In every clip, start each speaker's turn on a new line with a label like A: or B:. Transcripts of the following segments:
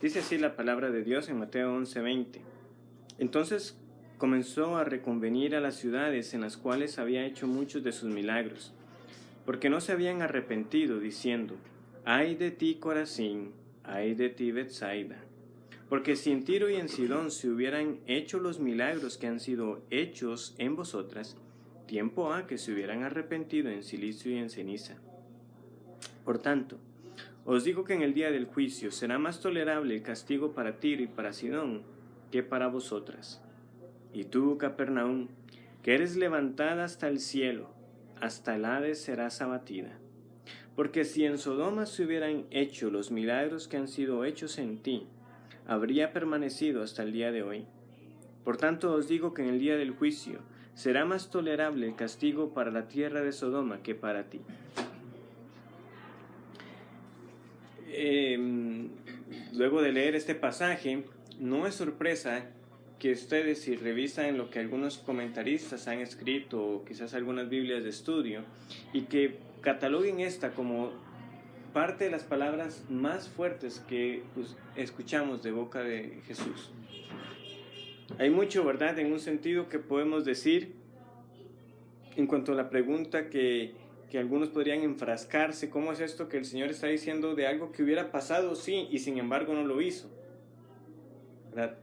A: Dice así la palabra de Dios en Mateo 11:20. Entonces comenzó a reconvenir a las ciudades en las cuales había hecho muchos de sus milagros, porque no se habían arrepentido, diciendo: ay de ti, Corazín, ay de ti, Betsaida. Porque si en Tiro y en Sidón se hubieran hecho los milagros que han sido hechos en vosotras, tiempo ha que se hubieran arrepentido en silicio y en ceniza. Por tanto, os digo que en el día del juicio será más tolerable el castigo para Tiro y para Sidón que para vosotras. Y tú, Capernaum, que eres levantada hasta el cielo, hasta el Hades serás abatida. Porque si en Sodoma se hubieran hecho los milagros que han sido hechos en ti, habría permanecido hasta el día de hoy. Por tanto os digo que en el día del juicio será más tolerable el castigo para la tierra de Sodoma que para ti. Luego de leer este pasaje, no es sorpresa que ustedes, si revisan lo que algunos comentaristas han escrito, o quizás algunas Biblias de estudio, y que cataloguen esta como parte de las palabras más fuertes que escuchamos de boca de Jesús. Hay mucho, ¿verdad?, en un sentido que podemos decir en cuanto a la pregunta que algunos podrían enfrascarse: ¿cómo es esto que el Señor está diciendo de algo que hubiera pasado, sí, y sin embargo no lo hizo? ¿Verdad?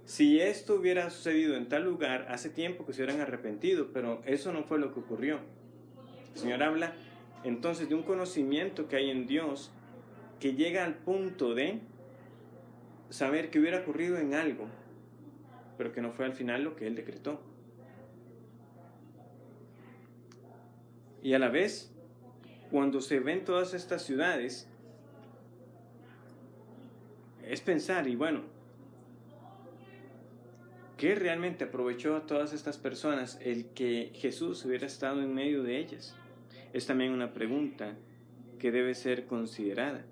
A: Si esto hubiera sucedido en tal lugar, hace tiempo que se hubieran arrepentido, pero eso no fue lo que ocurrió. El Señor habla entonces de un conocimiento que hay en Dios que llega al punto de saber que hubiera ocurrido en algo, pero que no fue al final lo que Él decretó. Y a la vez, cuando se ven todas estas ciudades, es pensar, y bueno, ¿qué realmente aprovechó a todas estas personas el que Jesús hubiera estado en medio de ellas? Es también una pregunta que debe ser considerada,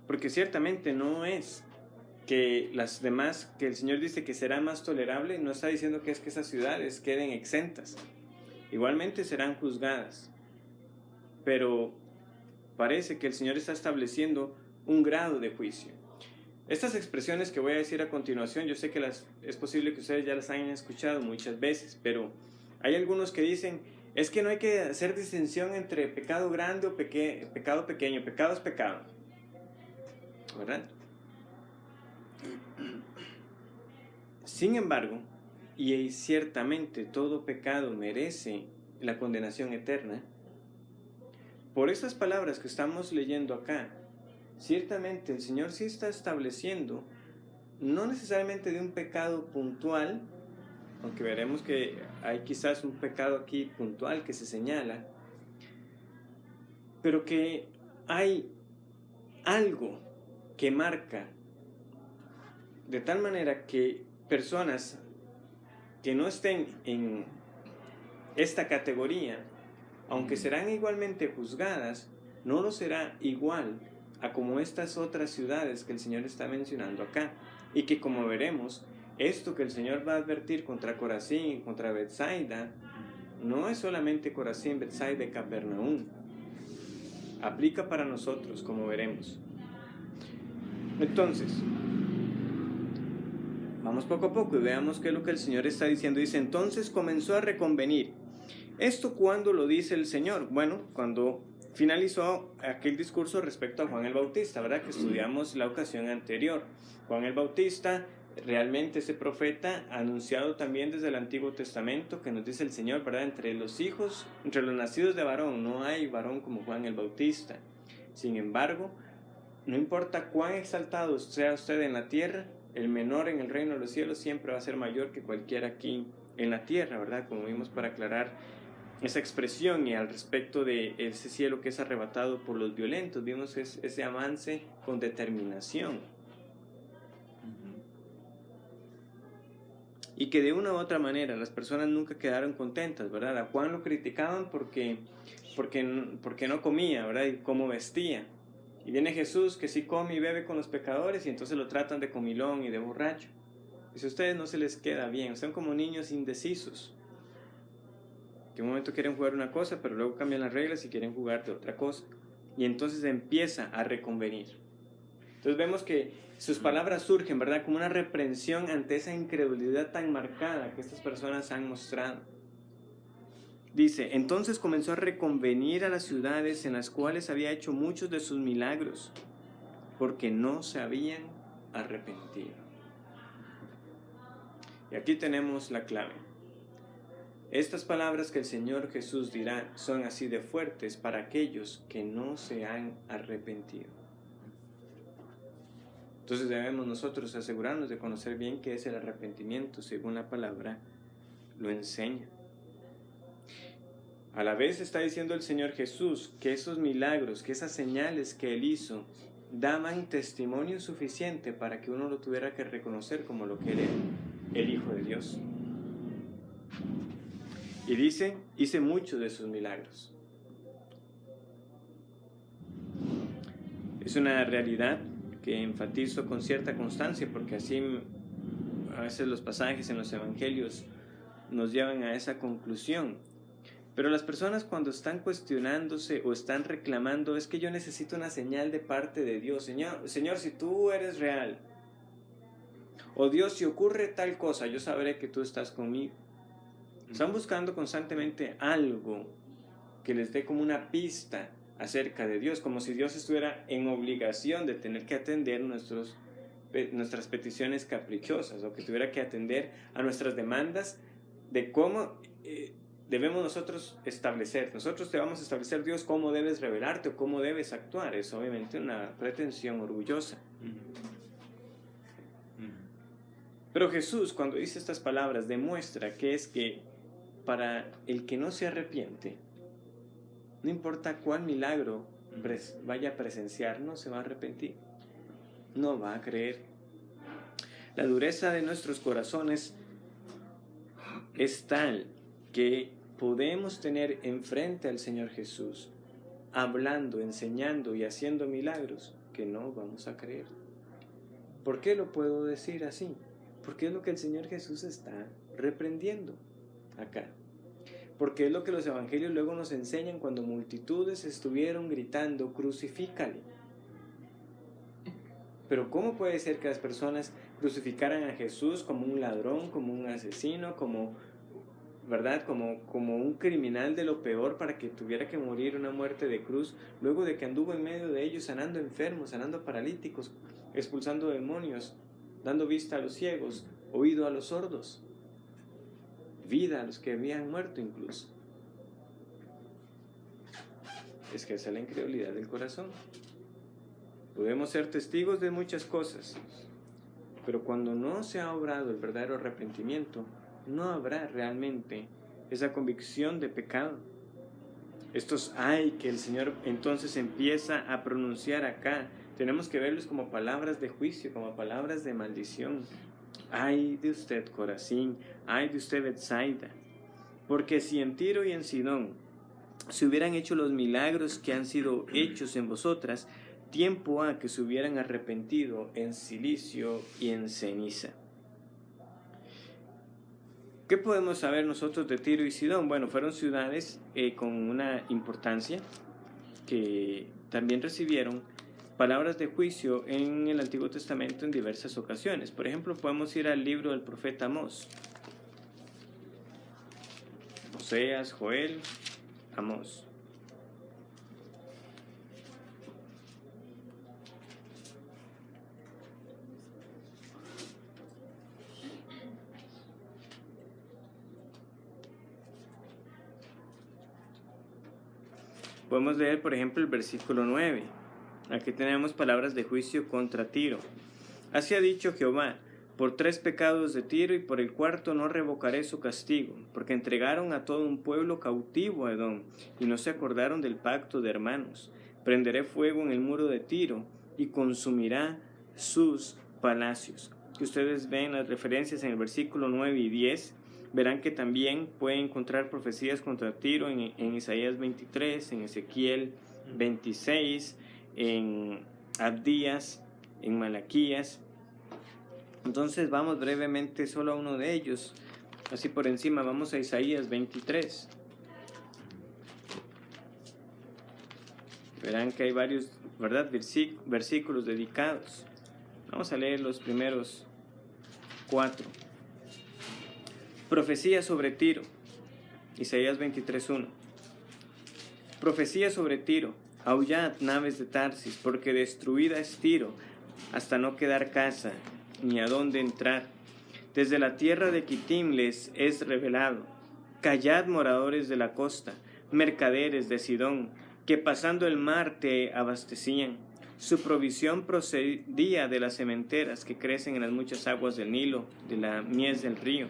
A: porque ciertamente no es que las demás, que el Señor dice que será más tolerable, no está diciendo que es que esas ciudades queden exentas, igualmente serán juzgadas, pero parece que el Señor está estableciendo un grado de juicio. Estas expresiones que voy a decir a continuación, yo sé que es posible que ustedes ya las hayan escuchado muchas veces, pero hay algunos que dicen: es que no hay que hacer distinción entre pecado grande o pecado pequeño, pecado es pecado, ¿verdad? Sin embargo, y ciertamente todo pecado merece la condenación eterna, por esas palabras que estamos leyendo acá, ciertamente el Señor sí está estableciendo, no necesariamente de un pecado puntual, aunque veremos que hay quizás un pecado aquí puntual que se señala, pero que hay algo que marca de tal manera que personas que no estén en esta categoría, aunque serán igualmente juzgadas, no lo será igual a como estas otras ciudades que el Señor está mencionando acá, y que, como veremos, esto que el Señor va a advertir contra Corazín y contra Betsaida no es solamente Corazín, Betsaida y Capernaum, aplica para nosotros, como veremos. Entonces, vamos poco a poco y veamos qué es lo que el Señor está diciendo. Dice: entonces comenzó a reconvenir. ¿Esto cuándo lo dice el Señor? Bueno, cuando finalizó aquel discurso respecto a Juan el Bautista, ¿verdad?, que estudiamos la ocasión anterior. Juan el Bautista, realmente ese profeta anunciado también desde el Antiguo Testamento, que nos dice el Señor, ¿verdad?, entre los nacidos de varón, no hay varón como Juan el Bautista. Sin embargo, no importa cuán exaltado sea usted en la tierra, el menor en el reino de los cielos siempre va a ser mayor que cualquiera aquí en la tierra, ¿verdad?, como vimos para aclarar esa expresión. Y al respecto de ese cielo que es arrebatado por los violentos, vimos ese avance con determinación. Y que de una u otra manera las personas nunca quedaron contentas, ¿verdad? A Juan lo criticaban porque no comía, ¿verdad?, y cómo vestía. Y viene Jesús, que sí come y bebe con los pecadores, y entonces lo tratan de comilón y de borracho. Y si a ustedes no se les queda bien, son como niños indecisos, que en un momento quieren jugar una cosa, pero luego cambian las reglas y quieren jugar de otra cosa. Y entonces empieza a reconvenir. Entonces vemos que sus palabras surgen, ¿verdad? Como una reprensión ante esa incredulidad tan marcada que estas personas han mostrado. Dice, entonces comenzó a reconvenir a las ciudades en las cuales había hecho muchos de sus milagros, porque no se habían arrepentido. Y aquí tenemos la clave. Estas palabras que el Señor Jesús dirá son así de fuertes para aquellos que no se han arrepentido. Entonces debemos nosotros asegurarnos de conocer bien qué es el arrepentimiento, según la palabra lo enseña. A la vez está diciendo el Señor Jesús que esos milagros, que esas señales que Él hizo, daban testimonio suficiente para que uno lo tuviera que reconocer como lo que Él era, el Hijo de Dios. Y dice, hice muchos de sus milagros. Es una realidad que enfatizo con cierta constancia, porque así a veces los pasajes en los evangelios nos llevan a esa conclusión. Pero las personas cuando están cuestionándose o están reclamando, es que yo necesito una señal de parte de Dios. Señor, si tú eres real, o Dios, si ocurre tal cosa, yo sabré que tú estás conmigo. Están buscando constantemente algo que les dé como una pista acerca de Dios, como si Dios estuviera en obligación de tener que atender nuestras peticiones caprichosas, o que tuviera que atender a nuestras demandas de cómo debemos nosotros establecer. Nosotros te vamos a establecer, Dios, cómo debes revelarte o cómo debes actuar. Es obviamente una pretensión orgullosa. Pero Jesús, cuando dice estas palabras, demuestra que es que para el que no se arrepiente, no importa cuál milagro vaya a presenciar, no se va a arrepentir, no va a creer. La dureza de nuestros corazones es tal que podemos tener enfrente al Señor Jesús, hablando, enseñando y haciendo milagros, que no vamos a creer. ¿Por qué lo puedo decir así? Porque es lo que el Señor Jesús está reprendiendo acá. Porque es lo que los evangelios luego nos enseñan cuando multitudes estuvieron gritando, crucifícale. Pero ¿cómo puede ser que las personas crucificaran a Jesús como un ladrón, como un asesino, ¿verdad? Como un criminal de lo peor, para que tuviera que morir una muerte de cruz, luego de que anduvo en medio de ellos sanando enfermos, sanando paralíticos, expulsando demonios, dando vista a los ciegos, oído a los sordos, vida a los que habían muerto incluso? Es que esa es la incredulidad del corazón. Podemos ser testigos de muchas cosas, pero cuando no se ha obrado el verdadero arrepentimiento, no habrá realmente esa convicción de pecado. Estos ay que el Señor entonces empieza a pronunciar acá, tenemos que verlos como palabras de juicio, como palabras de maldición. Ay de usted, Corazín, ay de usted, Betsaida, porque si en Tiro y en Sidón se hubieran hecho los milagros que han sido hechos en vosotras, tiempo ha que se hubieran arrepentido en cilicio y en ceniza. ¿Qué podemos saber nosotros de Tiro y Sidón? Bueno, fueron ciudades con una importancia, que también recibieron palabras de juicio en el Antiguo Testamento en diversas ocasiones. Por ejemplo, podemos ir al libro del profeta Amós. Oseas, Joel, Amós. Podemos leer, por ejemplo, el versículo 9. Aquí tenemos palabras de juicio contra Tiro. Así ha dicho Jehová: por 3 pecados de Tiro y por el 4º no revocaré su castigo, porque entregaron a todo un pueblo cautivo a Edom y no se acordaron del pacto de hermanos. Prenderé fuego en el muro de Tiro y consumirá sus palacios. Que ustedes ven las referencias en el versículo 9 y 10, verán que también pueden encontrar profecías contra Tiro en Isaías 23, en Ezequiel 26, en Abdías, en Malaquías. Entonces vamos brevemente solo a uno de ellos, así por encima. Vamos a Isaías 23. Verán que hay varios ¿verdad? Versículos dedicados. Vamos a leer los primeros 4. Profecía sobre Tiro. Isaías 23:1. Profecía sobre Tiro. Aullad, naves de Tarsis, porque destruida es Tiro, hasta no quedar casa, ni a dónde entrar. Desde la tierra de Quitim les es revelado. Callad, moradores de la costa, mercaderes de Sidón, que pasando el mar te abastecían. Su provisión procedía de las sementeras que crecen en las muchas aguas del Nilo, de la mies del río.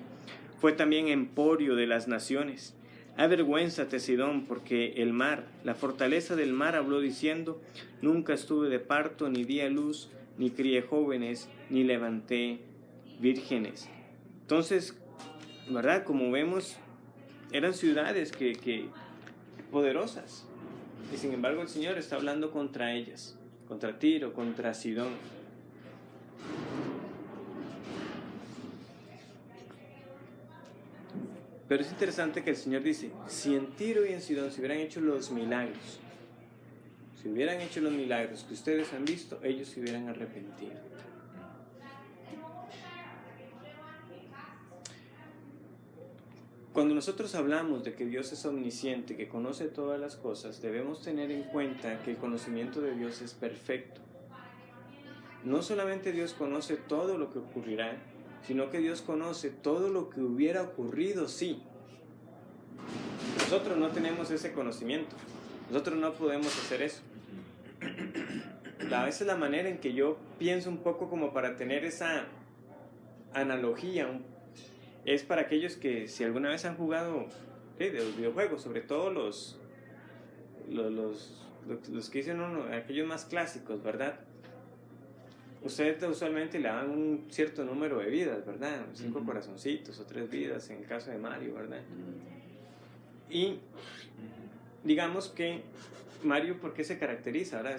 A: Fue también emporio de las naciones. Avergüénzate, Sidón, porque el mar, la fortaleza del mar, habló diciendo: nunca estuve de parto, ni di a luz, ni crié jóvenes, ni levanté vírgenes. Entonces, ¿verdad? Como vemos, eran ciudades que poderosas. Y sin embargo el Señor está hablando contra ellas, contra Tiro, contra Sidón. Pero es interesante que el Señor dice, si en Tiro y en Sidón se hubieran hecho los milagros, si hubieran hecho los milagros que ustedes han visto, ellos se hubieran arrepentido. Cuando nosotros hablamos de que Dios es omnisciente, que conoce todas las cosas, debemos tener en cuenta que el conocimiento de Dios es perfecto. No solamente Dios conoce todo lo que ocurrirá, sino que Dios conoce todo lo que hubiera ocurrido si. Nosotros no tenemos ese conocimiento. Nosotros no podemos hacer eso. Esa es la manera en que yo pienso un poco como para tener esa analogía. Es para aquellos que si alguna vez han jugado de los videojuegos, sobre todo los que dicen aquellos más clásicos, ¿verdad? Ustedes usualmente le dan un cierto número de vidas, ¿verdad? 5 corazoncitos o 3 vidas en el caso de Mario, ¿verdad? Y digamos que Mario, ¿por qué se caracteriza? Ahora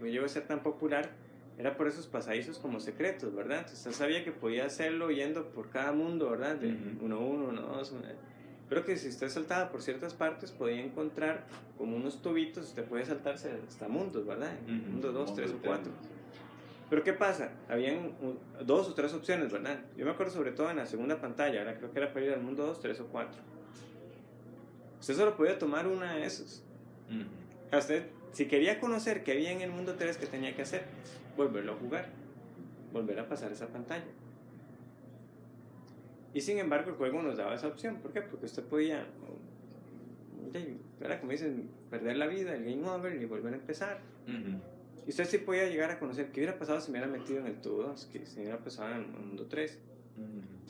A: llegó a ser tan popular, era por esos pasadizos como secretos, ¿verdad? Usted sabía que podía hacerlo yendo por cada mundo, ¿verdad? De 1-1, 1-2, pero que si usted saltaba por ciertas partes podía encontrar como unos tubitos, usted puede saltarse hasta mundos, ¿verdad? Mundo 2, 3 o 4. Pero ¿qué pasa? Habían 2 o 3 opciones, ¿verdad? Yo me acuerdo sobre todo en la segunda pantalla, ahora creo que era para ir al mundo 2, 3 o 4. Usted solo podía tomar una de esos. Usted, si quería conocer qué había en el mundo 3, ¿qué tenía que hacer? Volverlo a jugar, volver a pasar esa pantalla. Y sin embargo el juego nos daba esa opción. ¿Por qué? Porque usted podía, ¿verdad? Como dicen, perder la vida, el game over y volver a empezar. Y usted sí podía llegar a conocer qué hubiera pasado si me hubiera metido en el tubo 2, que si me hubiera pasado en el mundo 3.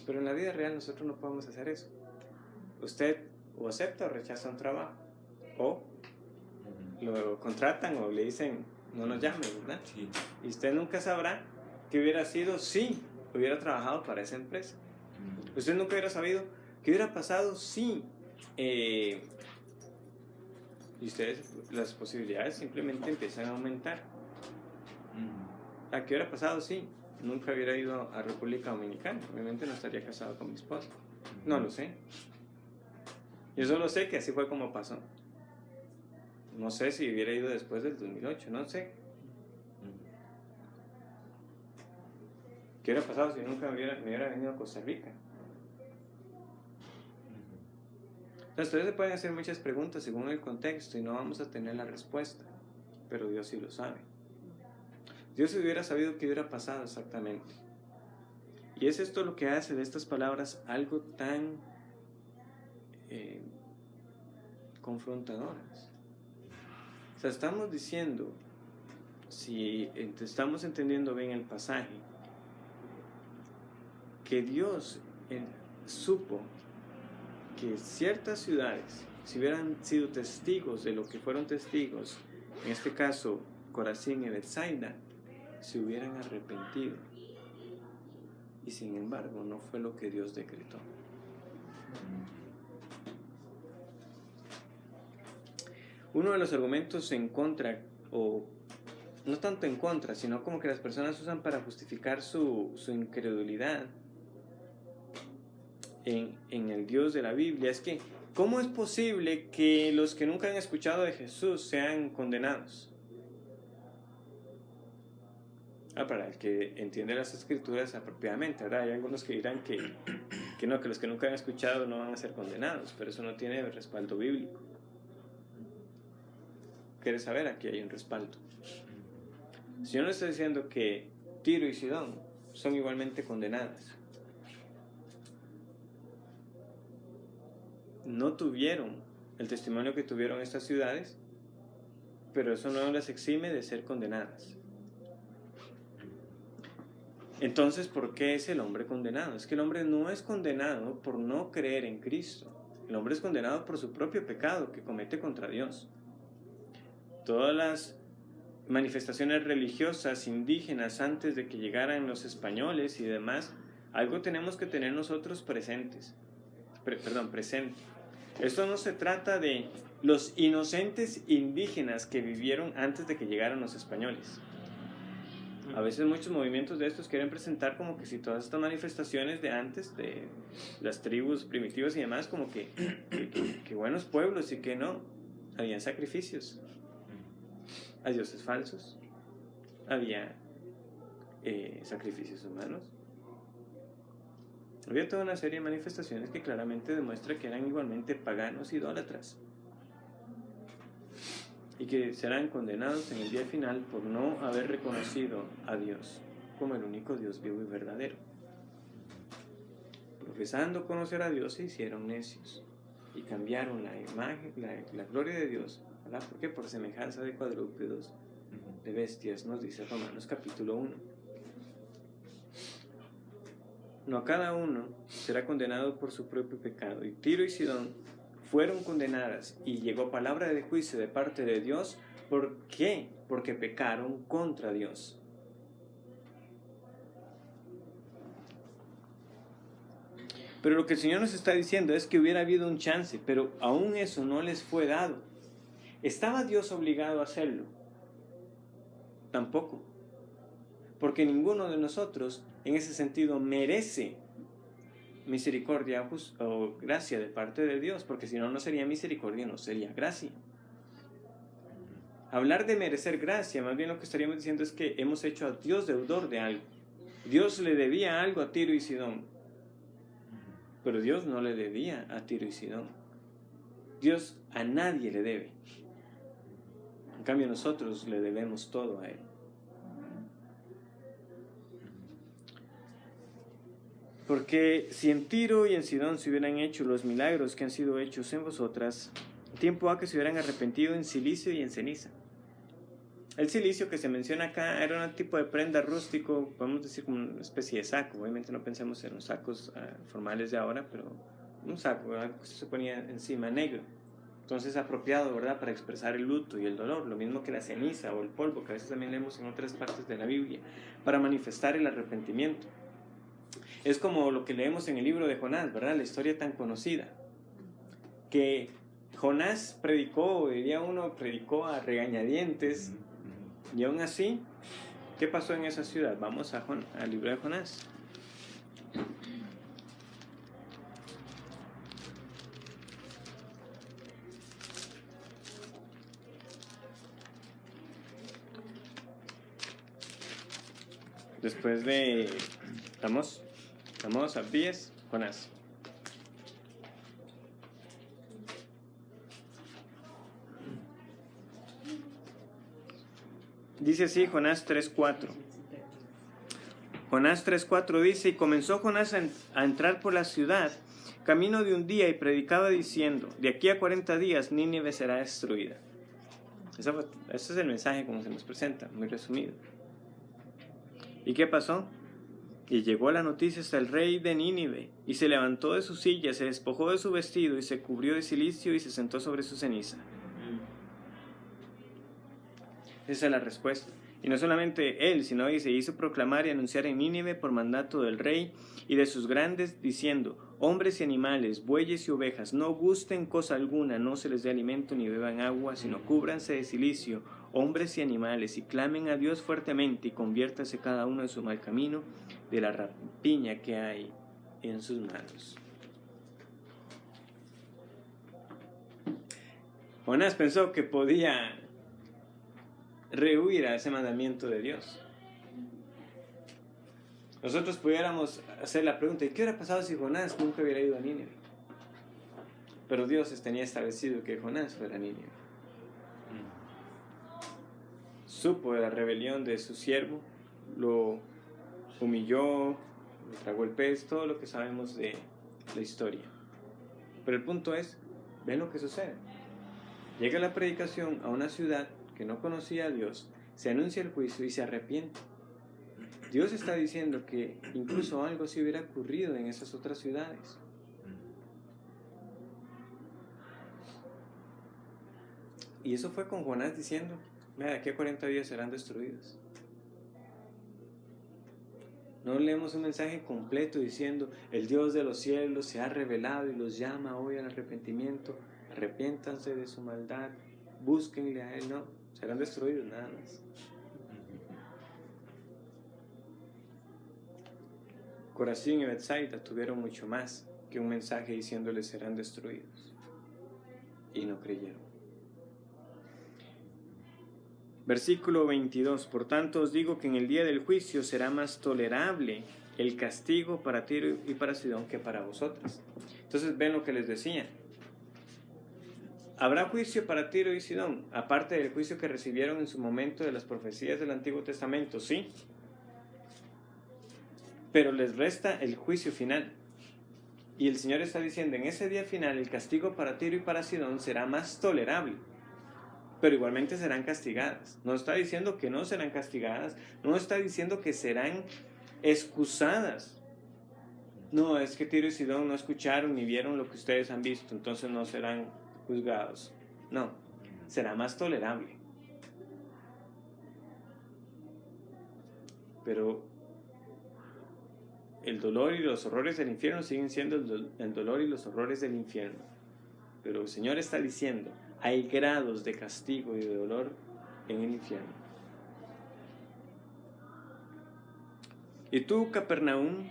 A: Pero en la vida real nosotros no podemos hacer eso. Usted o acepta o rechaza un trabajo, o lo contratan o le dicen no nos llame, ¿verdad? Sí. Y usted nunca sabrá qué hubiera sido si hubiera trabajado para esa empresa. Usted nunca hubiera sabido qué hubiera pasado si y ustedes, las posibilidades simplemente empiezan a aumentar. ¿A qué hubiera pasado si nunca hubiera ido a República Dominicana? Obviamente no estaría casado con mi esposa. No lo sé. Yo solo sé que así fue como pasó. No sé si hubiera ido después del 2008, no sé. ¿Qué hubiera pasado si nunca me hubiera venido a Costa Rica? Entonces, ustedes se pueden hacer muchas preguntas según el contexto y no vamos a tener la respuesta, pero Dios sí lo sabe. Dios hubiera sabido qué hubiera pasado exactamente. Y es esto lo que hace de estas palabras algo tan confrontadoras. O sea, estamos diciendo, si estamos entendiendo bien el pasaje, que Dios supo que ciertas ciudades, si hubieran sido testigos de lo que fueron testigos, en este caso Corazín y Betsaida, se hubieran arrepentido. Y sin embargo, no fue lo que Dios decretó. Uno de los argumentos en contra, o no tanto en contra, sino como que las personas usan para justificar su incredulidad en el Dios de la Biblia, es que ¿cómo es posible que los que nunca han escuchado de Jesús sean condenados? Para el que entiende las escrituras apropiadamente, ¿verdad? Hay algunos que dirán que no, que los que nunca han escuchado no van a ser condenados, pero eso no tiene respaldo bíblico. ¿Quieres saber? Aquí hay un respaldo. El Señor no está diciendo que Tiro y Sidón son igualmente condenadas. No tuvieron el testimonio que tuvieron estas ciudades, pero eso no las exime de ser condenadas. Entonces, ¿por qué es el hombre condenado? Es que el hombre no es condenado por no creer en Cristo. El hombre es condenado por su propio pecado que comete contra Dios. Todas las manifestaciones religiosas indígenas antes de que llegaran los españoles y demás, algo tenemos que tener nosotros presentes. Presente. Esto no se trata de los inocentes indígenas que vivieron antes de que llegaran los españoles. A veces muchos movimientos de estos quieren presentar como que si todas estas manifestaciones de antes, de las tribus primitivas y demás, como que buenos pueblos y que no, habían sacrificios a dioses falsos, había sacrificios humanos, había toda una serie de manifestaciones que claramente demuestra que eran igualmente paganos, idólatras, y que serán condenados en el día final por no haber reconocido a Dios como el único Dios vivo y verdadero. Profesando conocer a Dios, se hicieron necios y cambiaron la imagen, la gloria de Dios, ¿verdad? ¿Por qué? Por semejanza de cuadrúpedos, de bestias, nos dice Romanos capítulo 1. No, cada uno será condenado por su propio pecado, y Tiro y Sidón fueron condenadas y llegó palabra de juicio de parte de Dios. ¿Por qué? Porque pecaron contra Dios. Pero lo que el Señor nos está diciendo es que hubiera habido un chance, pero aún eso no les fue dado. ¿Estaba Dios obligado a hacerlo? Tampoco. Porque ninguno de nosotros en ese sentido merece misericordia o gracia de parte de Dios, porque si no, no sería misericordia, no sería gracia. Hablar de merecer gracia, más bien lo que estaríamos diciendo es que hemos hecho a Dios deudor de algo. Dios le debía algo a Tiro y Sidón, pero Dios no le debía a Tiro y Sidón. Dios a nadie le debe. En cambio, nosotros le debemos todo a Él. Porque si en Tiro y en Sidón se hubieran hecho los milagros que han sido hechos en vosotras, tiempo ha que se hubieran arrepentido en silicio y en ceniza. El silicio que se menciona acá era un tipo de prenda rústico, podemos decir como una especie de saco. Obviamente no pensemos en los sacos formales de ahora, pero un saco, algo que se ponía encima negro. Entonces apropiado, ¿verdad?, para expresar el luto y el dolor, lo mismo que la ceniza o el polvo, que a veces también leemos en otras partes de la Biblia, para manifestar el arrepentimiento. Es como lo que leemos en el libro de Jonás, ¿verdad? La historia tan conocida, que Jonás predicó, diría uno, predicó a regañadientes, y aún así, ¿qué pasó en esa ciudad? Vamos al libro de Jonás. Después de... ¿Estamos a 10, Jonás. Dice así Jonás 3:4. Jonás 3:4 dice: y comenzó Jonás a entrar por la ciudad, camino de un día, y predicaba diciendo: de aquí a 40 días Nínive será destruida. Ese es el mensaje como se nos presenta, muy resumido. ¿Y qué pasó? Y llegó la noticia hasta el rey de Nínive, y se levantó de su silla, se despojó de su vestido, y se cubrió de cilicio, y se sentó sobre su ceniza. Esa es la respuesta. Y no solamente él, sino que se hizo proclamar y anunciar en Nínive por mandato del rey y de sus grandes, diciendo: hombres y animales, bueyes y ovejas, no gusten cosa alguna, no se les dé alimento ni beban agua, sino cúbranse de cilicio, hombres y animales, y clamen a Dios fuertemente, y conviértase cada uno en su mal camino, de la rapiña que hay en sus manos. Jonás pensó que podía rehuir a ese mandamiento de Dios. Nosotros pudiéramos hacer la pregunta: ¿y qué hubiera pasado si Jonás nunca hubiera ido a Nínive? Pero Dios tenía establecido que Jonás fuera a Nínive. Supo de la rebelión de su siervo, lo humilló, le tragó el pez, todo lo que sabemos de la historia. Pero el punto es, ven lo que sucede. Llega la predicación a una ciudad que no conocía a Dios, se anuncia el juicio y se arrepiente. Dios está diciendo que incluso algo así hubiera ocurrido en esas otras ciudades. Y eso fue con Jonás diciendo: mira, de aquí a 40 días serán destruidos. No leemos un mensaje completo diciendo: el Dios de los cielos se ha revelado y los llama hoy al arrepentimiento, arrepiéntanse de su maldad, búsquenle a Él. No, serán destruidos nada más. Corazín y Betsaida tuvieron mucho más que un mensaje diciéndoles serán destruidos, y no creyeron. Versículo 22. Por tanto os digo que en el día del juicio será más tolerable el castigo para Tiro y para Sidón que para vosotras. Entonces ven lo que les decía. Habrá juicio para Tiro y Sidón, aparte del juicio que recibieron en su momento de las profecías del Antiguo Testamento, sí. Pero les resta el juicio final. Y el Señor está diciendo: en ese día final el castigo para Tiro y para Sidón será más tolerable, pero igualmente serán castigadas. No está diciendo que no serán castigadas, no está diciendo que serán excusadas. No, es que Tiro y Sidón no escucharon ni vieron lo que ustedes han visto, entonces no serán juzgados. No, será más tolerable. Pero el dolor y los horrores del infierno siguen siendo el dolor y los horrores del infierno. Pero el Señor está diciendo: hay grados de castigo y de dolor en el infierno. Y tú, Capernaum,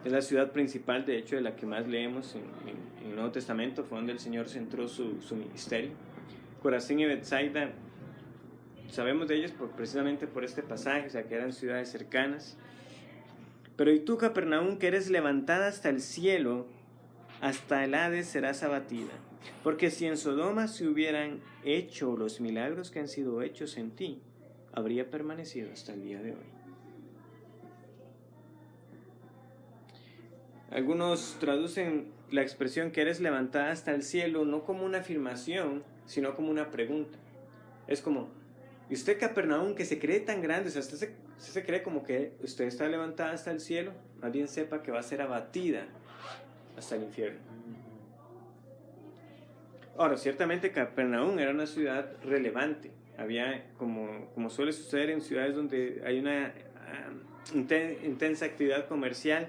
A: es la ciudad principal, de hecho, de la que más leemos en el Nuevo Testamento, fue donde el Señor centró su ministerio. Corazín y Betsaida, sabemos de ellos precisamente por este pasaje, o sea, que eran ciudades cercanas. Pero y tú, Capernaum, que eres levantada hasta el cielo, hasta el Hades serás abatida. Porque si en Sodoma se hubieran hecho los milagros que han sido hechos en ti, habría permanecido hasta el día de hoy. Algunos traducen la expresión que eres levantada hasta el cielo no como una afirmación, sino como una pregunta. Es como: ¿y usted, Capernaum, que se cree tan grande? O sea, usted se cree como que usted está levantada hasta el cielo. Más bien sepa que va a ser abatida hasta el infierno. Ahora, ciertamente Capernaum era una ciudad relevante. Había, como suele suceder en ciudades donde hay una intensa actividad comercial,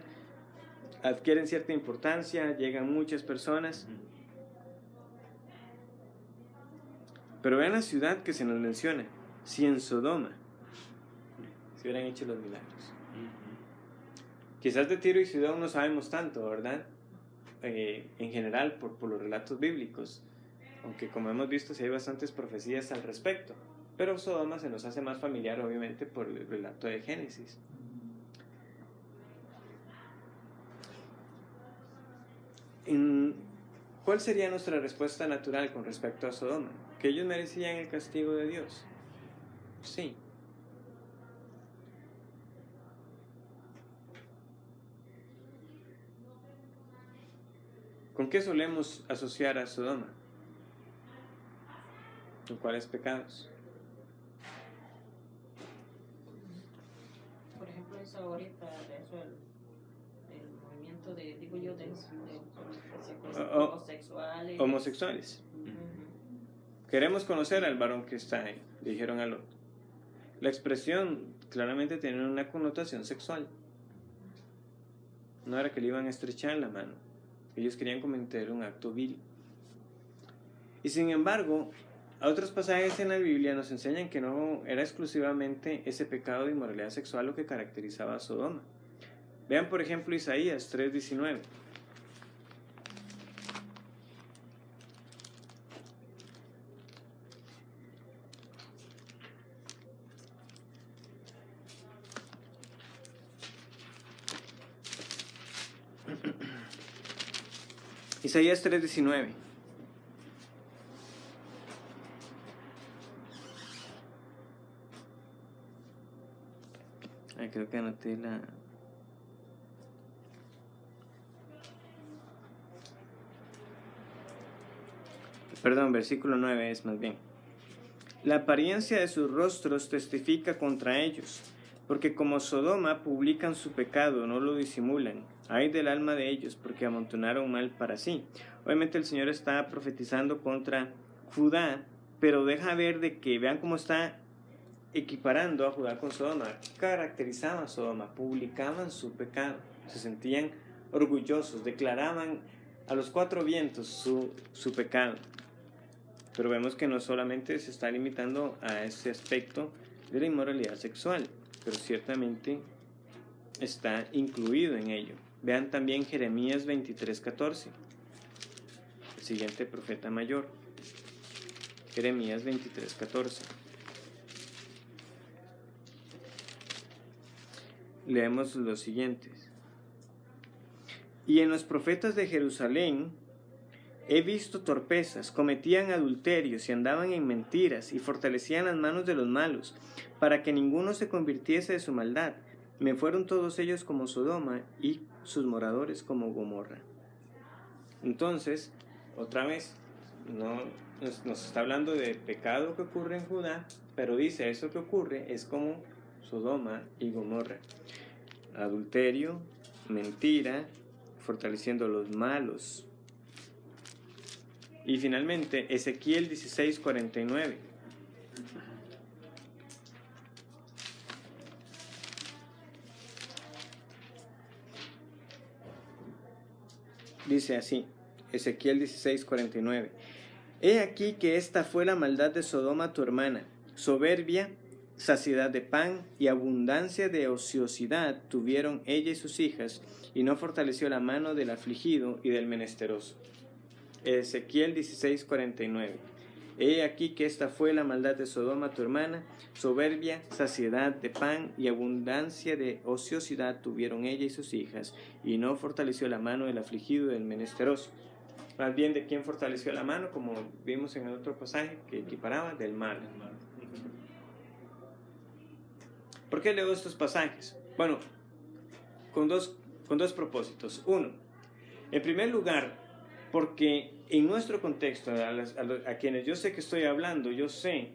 A: adquieren cierta importancia, llegan muchas personas. Pero vean la ciudad que se nos menciona: si en Sodoma se hubieran hecho los milagros. Quizás de Tiro y Sidón no sabemos tanto, ¿verdad? En general, por los relatos bíblicos, aunque como hemos visto sí hay bastantes profecías al respecto, pero Sodoma se nos hace más familiar obviamente por el relato de Génesis. ¿Cuál sería nuestra respuesta natural con respecto a Sodoma? ¿Que ellos merecían el castigo de Dios? Sí. ¿Con qué solemos asociar a Sodoma? ¿Con cuáles pecados?
B: Por ejemplo, eso ahorita, eso el movimiento de, digo yo, de homosexuales.
A: Homosexuales. Queremos conocer al varón que está ahí, dijeron a Lot. La expresión claramente tiene una connotación sexual. No era que le iban a estrechar la mano. Ellos querían cometer un acto vil. Y sin embargo, otros pasajes en la Biblia nos enseñan que no era exclusivamente ese pecado de inmoralidad sexual lo que caracterizaba a Sodoma. Vean por ejemplo Isaías 3:19. Isaías 3:19. Creo que anoté la... Perdón, versículo 9 es más bien. La apariencia de sus rostros testifica contra ellos, porque como Sodoma publican su pecado, no lo disimulan. Ay del alma de ellos, porque amontonaron mal para sí. Obviamente el Señor está profetizando contra Judá, pero deja ver de que vean cómo está equiparando a Judá con Sodoma. Caracterizaban a Sodoma, publicaban su pecado, se sentían orgullosos, declaraban a los cuatro vientos su pecado. Pero vemos que no solamente se está limitando a ese aspecto de la inmoralidad sexual, pero ciertamente está incluido en ello. Vean también Jeremías 23:14, el siguiente profeta mayor. Jeremías 23:14. Leemos los siguientes. Y en los profetas de Jerusalén he visto torpezas, cometían adulterios y andaban en mentiras y fortalecían las manos de los malos, para que ninguno se convirtiese de su maldad. Me fueron todos ellos como Sodoma y sus moradores como Gomorra. Entonces, otra vez, no nos está hablando de pecado que ocurre en Judá, pero dice eso que ocurre es como Sodoma y Gomorra. Adulterio, mentira, fortaleciendo a los malos. Y finalmente, Ezequiel 16:49. Dice así, Ezequiel 16:49. He aquí que esta fue la maldad de Sodoma tu hermana, soberbia, saciedad de pan y abundancia de ociosidad tuvieron ella y sus hijas, y no fortaleció la mano del afligido y del menesteroso. Ezequiel 16:49. He aquí que esta fue la maldad de Sodoma tu hermana, soberbia, saciedad de pan y abundancia de ociosidad tuvieron ella y sus hijas, y no fortaleció la mano del afligido y del menesteroso. Más bien, ¿de quién fortaleció la mano? Como vimos en el otro pasaje que equiparaba, del mal. ¿Por qué leo estos pasajes? Bueno, con dos propósitos. Uno, en primer lugar, porque en nuestro contexto, a quienes yo sé que estoy hablando, yo sé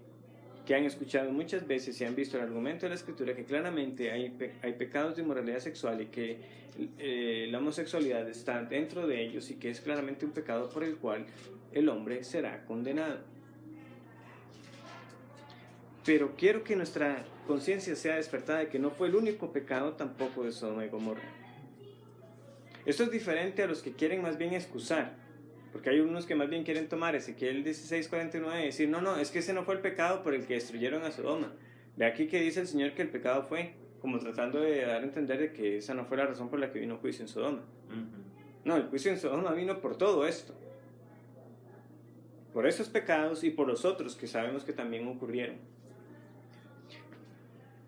A: que han escuchado muchas veces y han visto el argumento de la Escritura que claramente hay pecados de inmoralidad sexual y que la homosexualidad está dentro de ellos y que es claramente un pecado por el cual el hombre será condenado. Pero quiero que nuestra conciencia sea despertada de que no fue el único pecado tampoco de Sodoma y Gomorra. Esto es diferente a los que quieren más bien excusar, porque hay unos que más bien quieren tomar Ezequiel 16:49 y decir, no, es que ese no fue el pecado por el que destruyeron a Sodoma. Ve aquí que dice el Señor que el pecado fue, como tratando de dar a entender de que esa no fue la razón por la que vino juicio en Sodoma. No, el juicio en Sodoma vino por todo esto, por esos pecados y por los otros que sabemos que también ocurrieron.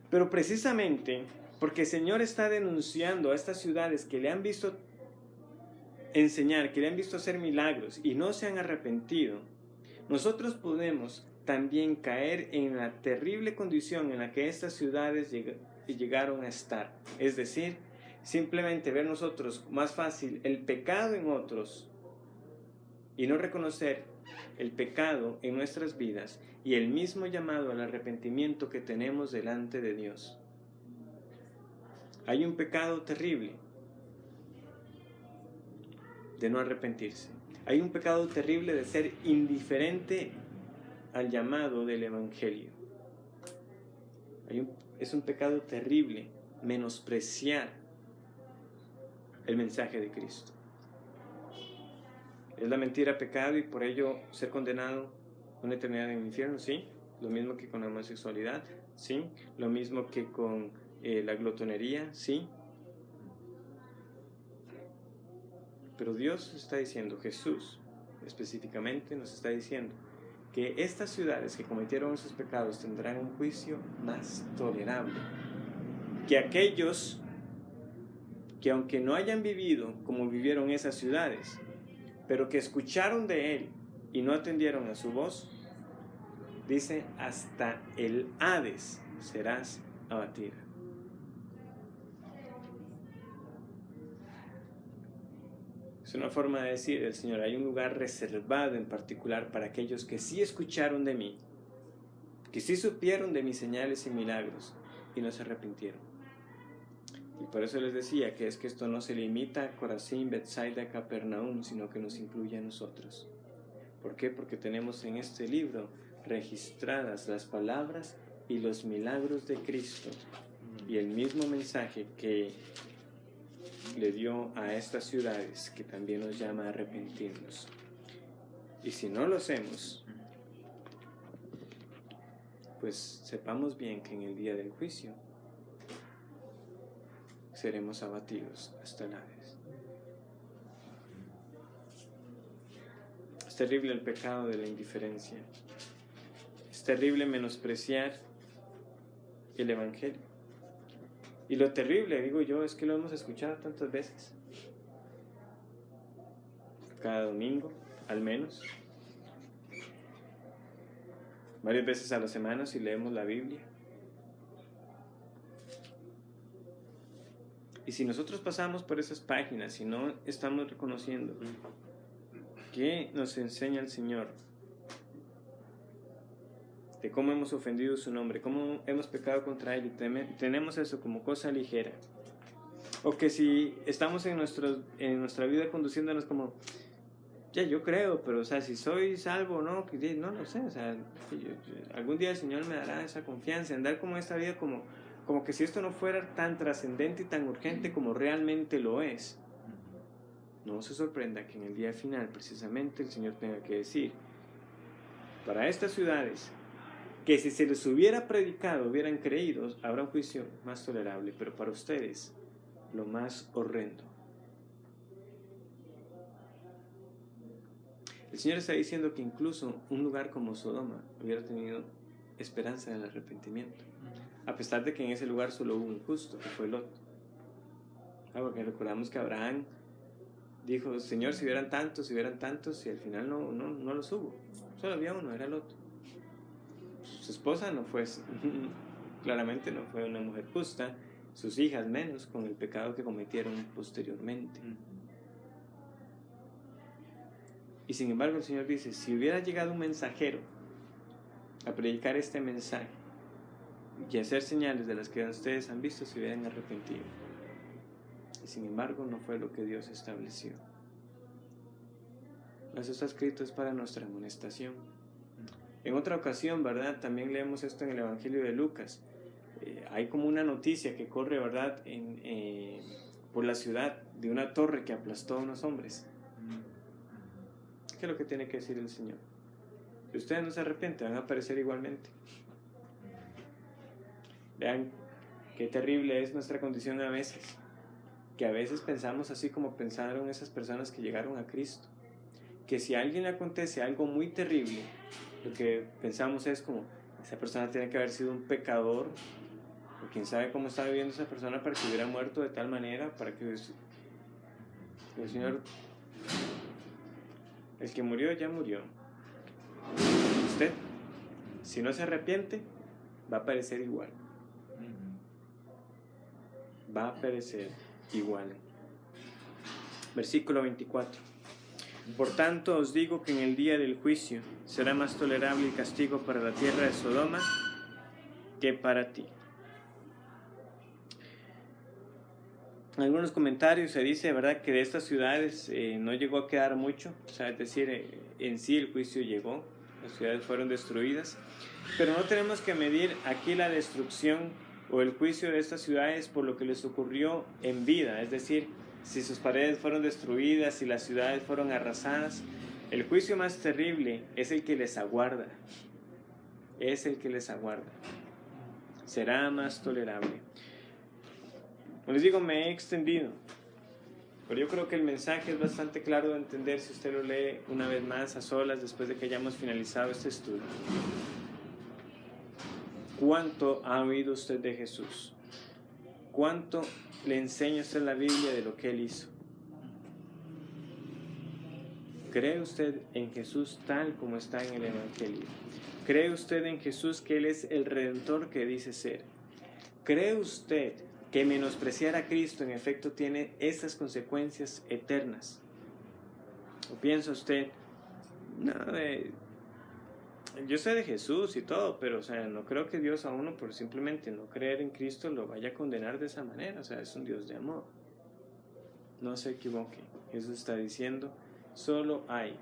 A: Pero precisamente porque el Señor está denunciando a estas ciudades que le han visto enseñar, que le han visto hacer milagros y no se han arrepentido, nosotros podemos también caer en la terrible condición en la que estas ciudades llegaron a estar. Es decir, simplemente ver nosotros más fácil el pecado en otros y no reconocer el pecado en nuestras vidas y el mismo llamado al arrepentimiento que tenemos delante de Dios. Hay un pecado terrible de no arrepentirse. Hay un pecado terrible de ser indiferente al llamado del Evangelio. Es un pecado terrible menospreciar el mensaje de Cristo. Es la mentira pecado y por ello ser condenado a una eternidad en el infierno, sí. Lo mismo que con la homosexualidad, sí. Lo mismo que con la glotonería, sí. Pero Dios está diciendo, Jesús específicamente nos está diciendo que estas ciudades que cometieron esos pecados tendrán un juicio más tolerable que aquellos que aunque no hayan vivido como vivieron esas ciudades, pero que escucharon de él y no atendieron a su voz, dice, hasta el Hades serás abatida. Es una forma de decir el Señor, hay un lugar reservado en particular para aquellos que sí escucharon de mí, que sí supieron de mis señales y milagros y no se arrepintieron. Y por eso les decía que es que esto no se limita a Corazín, Betsaida, Capernaum, sino que nos incluye a nosotros. ¿Por qué? Porque tenemos en este libro registradas las palabras y los milagros de Cristo y el mismo mensaje que le dio a estas ciudades, que también nos llama a arrepentirnos. Y si no lo hacemos, pues sepamos bien que en el día del juicio seremos abatidos hasta el Hades. Es terrible el pecado de la indiferencia. Es terrible menospreciar el Evangelio. Y lo terrible, digo yo, es que lo hemos escuchado tantas veces. Cada domingo, al menos. Varias veces a la semana si leemos la Biblia. Y si nosotros pasamos por esas páginas y no estamos reconociendo que nos enseña el Señor de cómo hemos ofendido su nombre, cómo hemos pecado contra Él y tenemos eso como cosa ligera, o que si estamos en nuestra vida conduciéndonos como, ya yo creo, pero o sea, si soy salvo o no, no lo sé, o sea, algún día el Señor me dará esa confianza, andar como esta vida como que si esto no fuera tan trascendente y tan urgente como realmente lo es. No se sorprenda que en el día final precisamente el Señor tenga que decir, para estas ciudades, que si se les hubiera predicado, hubieran creído, habrá un juicio más tolerable, pero para ustedes, lo más horrendo. El Señor está diciendo que incluso un lugar como Sodoma hubiera tenido esperanza en el arrepentimiento, a pesar de que en ese lugar solo hubo un justo, que fue Lot. Porque recordamos que Abraham dijo, Señor, si hubieran tantos, y al final no los hubo. Solo había uno, era Lot. Su esposa no fue, claramente no fue una mujer justa, sus hijas menos, con el pecado que cometieron posteriormente. Y sin embargo el Señor dice, si hubiera llegado un mensajero a predicar este mensaje y hacer señales de las que ustedes han visto, se hubieran arrepentido. Y sin embargo no fue lo que Dios estableció. Eso está escrito, es para nuestra amonestación. En otra ocasión, ¿verdad? También leemos esto en el Evangelio de Lucas. Hay como una noticia que corre, ¿verdad? Por la ciudad de una torre que aplastó a unos hombres. ¿Qué es lo que tiene que decir el Señor? Si ustedes no se arrepienten, van a perecer igualmente. Vean qué terrible es nuestra condición a veces. Que a veces pensamos así como pensaron esas personas que llegaron a Cristo. Que si a alguien le acontece algo muy terrible, lo que pensamos es como, esa persona tiene que haber sido un pecador, o quién sabe cómo está viviendo esa persona para que hubiera muerto de tal manera, para que el Señor, el que murió ya murió. Usted, si no se arrepiente, va a perecer igual. Va a perecer igual. Versículo 24. Por tanto os digo que en el día del juicio será más tolerable el castigo para la tierra de Sodoma que para ti. En algunos comentarios se dice, ¿verdad?, que de estas ciudades no llegó a quedar mucho, o sea, es decir, en sí el juicio llegó, las ciudades fueron destruidas, pero no tenemos que medir aquí la destrucción o el juicio de estas ciudades por lo que les ocurrió en vida, es decir, si sus paredes fueron destruidas, si las ciudades fueron arrasadas. El juicio más terrible es el que les aguarda. Es el que les aguarda. Será más tolerable. Como les digo, me he extendido, pero yo creo que el mensaje es bastante claro de entender si usted lo lee una vez más a solas después de que hayamos finalizado este estudio. ¿Cuánto ha oído usted de Jesús? ¿Cuánto le enseña usted la Biblia de lo que Él hizo? ¿Cree usted en Jesús tal como está en el Evangelio? ¿Cree usted en Jesús que Él es el Redentor que dice ser? ¿Cree usted que menospreciar a Cristo en efecto tiene estas consecuencias eternas? ¿O piensa usted, no, yo sé de Jesús y todo, pero o sea, no creo que Dios a uno por simplemente no creer en Cristo lo vaya a condenar de esa manera? O sea, es un Dios de amor. No se equivoque. Jesús está diciendo, solo hay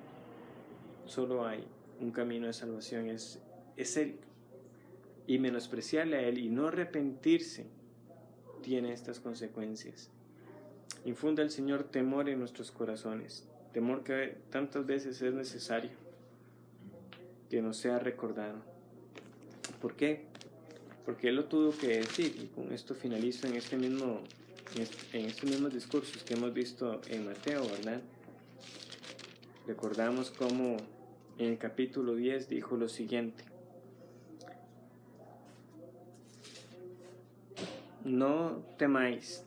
A: un camino de salvación, es Él. Y menospreciarle a Él y no arrepentirse tiene estas consecuencias. Infunda el Señor temor en nuestros corazones, temor que tantas veces es necesario que nos sea recordado. ¿Por qué? Porque Él lo tuvo que decir, y con esto finalizo en estos mismos discursos que hemos visto en Mateo, ¿verdad? Recordamos cómo en el capítulo 10 dijo lo siguiente: no temáis,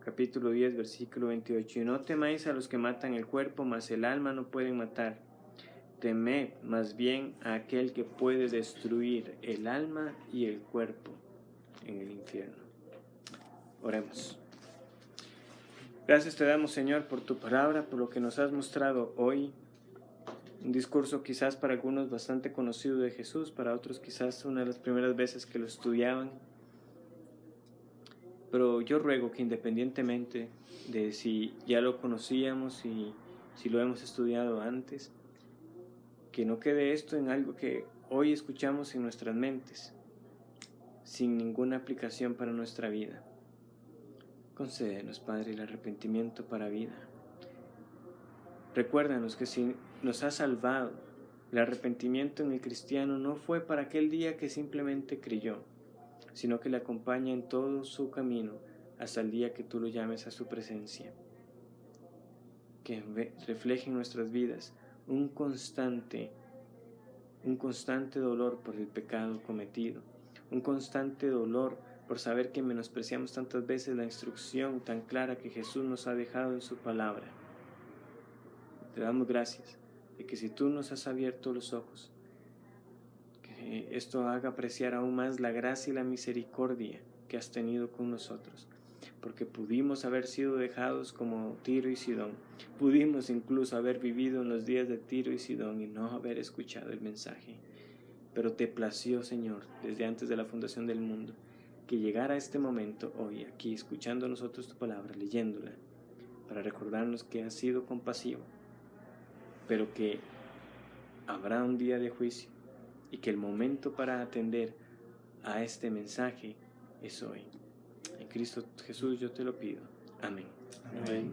A: capítulo 10, versículo 28, y no temáis a los que matan el cuerpo, mas el alma no pueden matar. Temed más bien a aquel que puede destruir el alma y el cuerpo en el infierno. Oremos. Gracias te damos, Señor, por tu palabra, por lo que nos has mostrado hoy. Un discurso quizás para algunos bastante conocido de Jesús, para otros quizás una de las primeras veces que lo estudiaban. Pero yo ruego que independientemente de si ya lo conocíamos y si lo hemos estudiado antes, que no quede esto en algo que hoy escuchamos en nuestras mentes, sin ninguna aplicación para nuestra vida. Concédenos, Padre, el arrepentimiento para vida. Recuérdanos que si nos has salvado, el arrepentimiento en el cristiano no fue para aquel día que simplemente creyó, sino que le acompaña en todo su camino hasta el día que tú lo llames a su presencia. Que refleje en nuestras vidas un constante dolor por el pecado cometido, un constante dolor por saber que menospreciamos tantas veces la instrucción tan clara que Jesús nos ha dejado en su palabra. Te damos gracias de que si tú nos has abierto los ojos, que esto haga apreciar aún más la gracia y la misericordia que has tenido con nosotros, porque pudimos haber sido dejados como Tiro y Sidón, pudimos incluso haber vivido en los días de Tiro y Sidón y no haber escuchado el mensaje, pero te plació, Señor, desde antes de la fundación del mundo, que llegara este momento hoy, aquí, escuchando nosotros tu palabra, leyéndola, para recordarnos que has sido compasivo, pero que habrá un día de juicio y que el momento para atender a este mensaje es hoy. En Cristo Jesús yo te lo pido. Amén.
C: Amén.